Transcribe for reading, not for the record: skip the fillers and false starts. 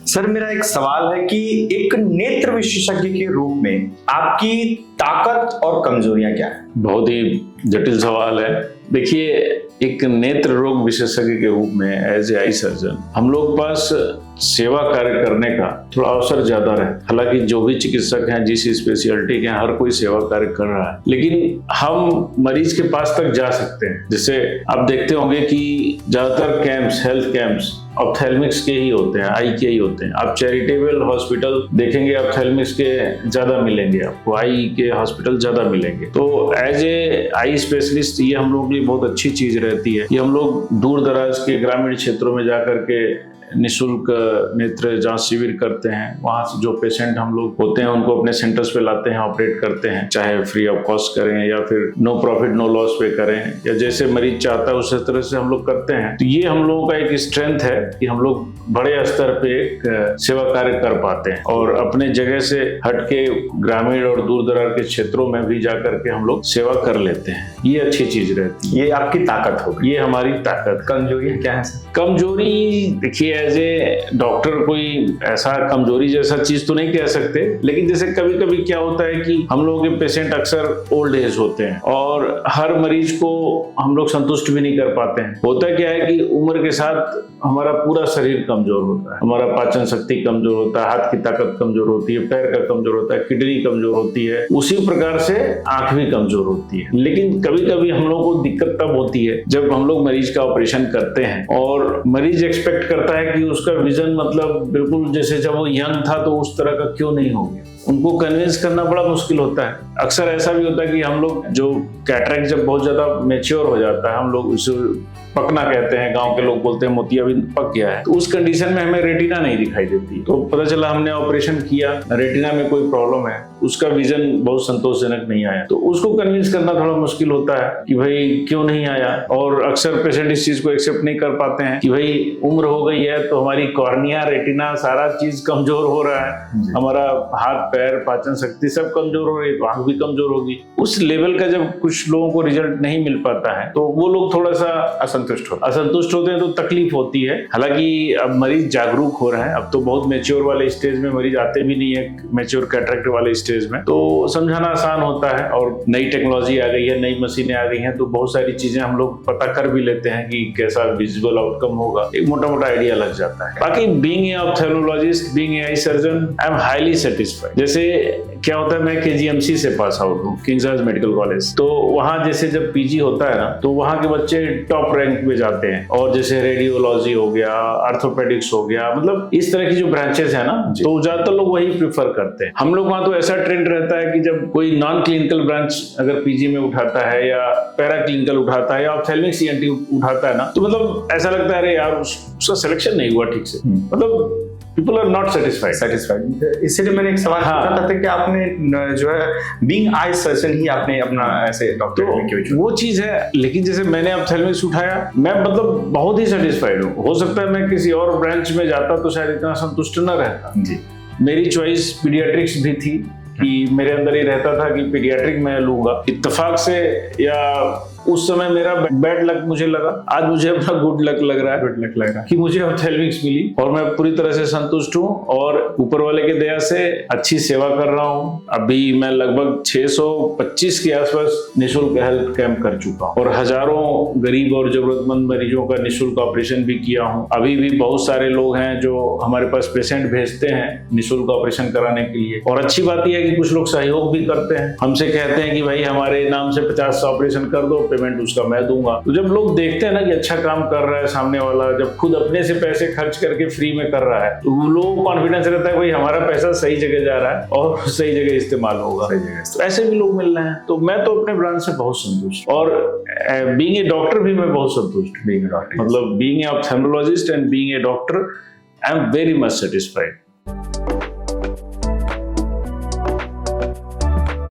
Sir मेरा एक सवाल है कि एक नेत्र विशेषज्ञ के रूप में आपकी ताकत और कमजोरियां क्या है? बहुत ही जटिल सवाल है। देखिए, एक नेत्र रोग विशेषज्ञ के रूप में एज ए आई सर्जन हम लोग पास सेवा कार्य करने का थोड़ा अवसर ज्यादा रहे। हालांकि जो भी चिकित्सक हैं जिस स्पेशलिटी के हैं हर कोई सेवा कार्य कर रहा है, लेकिन हम मरीज के पास तक जा सकते हैं। जैसे आप देखते होंगे कि ज्यादातर कैंप्स, हेल्थ कैंप्स ऑप्थेल्मिक्स के ही होते हैं, आई के ही होते हैं। आप चैरिटेबल हॉस्पिटल देखेंगे ऑप्थेल्मिक्स के ज्यादा मिलेंगे, आपको आई के हॉस्पिटल ज्यादा मिलेंगे। तो एज ए आई स्पेशलिस्ट ये हम लोग के लिए बहुत अच्छी चीज रहती है कि हम लोग दूर दराज के ग्रामीण क्षेत्रों में जाकर के निःशुल्क नेत्र जांच शिविर करते हैं। वहां से जो पेशेंट हम लोग होते हैं उनको अपने सेंटर्स पे लाते हैं, ऑपरेट करते हैं, चाहे फ्री ऑफ कॉस्ट करें या फिर नो प्रॉफिट नो लॉस पे करें, या जैसे मरीज चाहता है उस तरह से हम लोग करते हैं। तो ये हम लोगों का एक स्ट्रेंथ है कि हम लोग बड़े स्तर पे एक सेवा कार्य कर पाते हैं और अपने जगह से हटके ग्रामीण और दूर दराज के क्षेत्रों में भी जाकर के हम लोग सेवा कर लेते हैं। ये अच्छी चीज रहती है। ये आपकी ताकत होगी, ये हमारी ताकत। कमजोरी क्या है? कमजोरी देखिए, एज ए डॉक्टर कोई ऐसा कमजोरी जैसा चीज तो नहीं कह सकते, लेकिन जैसे कभी कभी क्या होता है कि हम लोगों के पेशेंट अक्सर ओल्ड एज होते हैं और हर मरीज को हम लोग संतुष्ट भी नहीं कर पाते हैं। होता क्या है कि उम्र के साथ हमारा पूरा शरीर कमजोर होता है, हमारा पाचन शक्ति कमजोर होता है, हाथ की ताकत कमजोर होती है, पैर का कमजोर होता है, किडनी कमजोर होती है, उसी प्रकार से आंख भी कमजोर होती है। लेकिन कभी कभी हम लोग को दिक्कत तब होती है जब हम लोग मरीज का ऑपरेशन करते हैं और मरीज एक्सपेक्ट करता है कि उसका विजन मतलब बिल्कुल जैसे जब वो यंग था तो उस तरह का क्यों नहीं हो गया। उनको कन्विंस करना बड़ा मुश्किल होता है। अक्सर ऐसा भी होता है कि हम लोग जो कैटरेक्ट जब बहुत ज्यादा मैच्योर हो जाता है, हम लोग उसे पकना कहते हैं, गांव के लोग बोलते हैं मोतियाबिंद पक गया है, तो उस कंडीशन में हमें रेटिना नहीं दिखाई देती। तो पता चला हमने ऑपरेशन किया, रेटिना में कोई प्रॉब्लम है, उसका विजन बहुत संतोषजनक नहीं आया, तो उसको कन्विंस करना थोड़ा मुश्किल होता है कि भाई क्यों नहीं आया। और अक्सर पेशेंट इस चीज को एक्सेप्ट नहीं कर पाते हैं कि भाई उम्र हो गई है तो हमारी कॉर्निया, रेटिना सारा चीज कमजोर हो रहा है, हमारा हाथ पैर पाचन शक्ति सब कमजोर हो रही है, आंख भी कमजोर होगी। उस लेवल का जब कुछ लोगों को रिजल्ट नहीं मिल पाता है तो वो लोग थोड़ा सा असंतुष्ट होते हैं, तो तकलीफ होती है। हालांकि अब मरीज जागरूक हो रहे हैं, अब तो बहुत मैच्योर वाले स्टेज में मरीज आते भी नहीं है, मैच्योर कैटरेक्ट वाले स्टेज में, तो समझाना आसान होता है। और नई टेक्नोलॉजी आ गई है, नई मशीनें आ गई हैं, तो बहुत सारी चीजें हम लोग पता कर भी लेते हैं कि कैसा विजुअल आउटकम होगा, एक मोटा मोटा आइडिया लग जाता है। बाकी being a ophthalmologist, being a eye surgeon, I am highly satisfied. जैसे क्या होता है, मैं KGMC से पास आउट हूँ, किंग जॉर्ज मेडिकल कॉलेज। तो वहाँ जैसे जब PG होता है ना, तो वहाँ के बच्चे टॉप रैंक पे जाते हैं। और जैसे रेडियोलॉजी हो गया, ऑर्थोपेडिक्स हो गया, मतलब इस तरह की जो ब्रांचेस है ना, तो ज्यादातर लोग वही प्रेफर करते हैं। हम लोग वहाँ तो ऐसा ट्रेंड रहता है कि जब कोई नॉन क्लिनिकल ब्रांच अगर PG में उठाता है या पैरा क्लिनिकल उठाता है या ऑप्थेल्मिक ENT उठाता है ना, तो मतलब ऐसा लगता है अरे यार उसका सिलेक्शन नहीं हुआ ठीक से, मतलब people are not satisfied। इसलिए मैंने एक सवाल पूछा था कि आपने जो है बीइंग आई सर्जन ही आपने अपना ऐसे डॉक्टर तो वो चीज है। लेकिन जैसे मैंने ऑप्थेल्मिक्स उठाया, मैं मतलब बहुत ही सेटिस्फाइड हूँ। हो सकता है मैं किसी और ब्रांच में जाता तो शायद इतना संतुष्ट न रहता जी। मेरी चॉइस पीडियाट्रिक्स भी थी कि मेरे अंदर ही रहता था कि पीडियाट्रिक मैं लूंगा। इत्तेफाक से या उस समय मेरा बैड लक मुझे लगा, आज मुझे अपना गुड लक लग रहा है कि मुझे ऑप्थेल्मिक्स मिली और मैं पूरी तरह से संतुष्ट हूँ और ऊपर वाले की दया से अच्छी सेवा कर रहा हूँ। अभी मैं लगभग 625 के आसपास निःशुल्क हेल्थ कैंप कर चुका हूँ और हजारों गरीब और जरूरतमंद मरीजों का निःशुल्क ऑपरेशन भी किया हूँ। अभी भी बहुत सारे लोग हैं जो हमारे पास पेशेंट भेजते हैं निःशुल्क ऑपरेशन कराने के लिए। और अच्छी बात यह है कि कुछ लोग सहयोग भी करते हैं, हमसे कहते हैं कि भाई हमारे नाम से 50 ऑपरेशन कर दो, पेमेंट उसका मैं दूंगा। तो जब लोग देखते हैं ना कि अच्छा काम कर रहा है सामने वाला, जब खुद अपने से पैसे खर्च करके फ्री में कर रहा है, तो लोगों को कॉन्फिडेंस रहता है भाई हमारा पैसा सही जगह जा रहा है और सही जगह इस्तेमाल होगा। तो ऐसे भी लोग मिल रहे हैं, तो मैं तो अपने ब्रांच से बहुत संतुष्ट और बीइंग ए डॉक्टर भी मैं बहुत संतुष्ट। मतलब being a ophthalmologist and being a doctor, I am very much satisfied.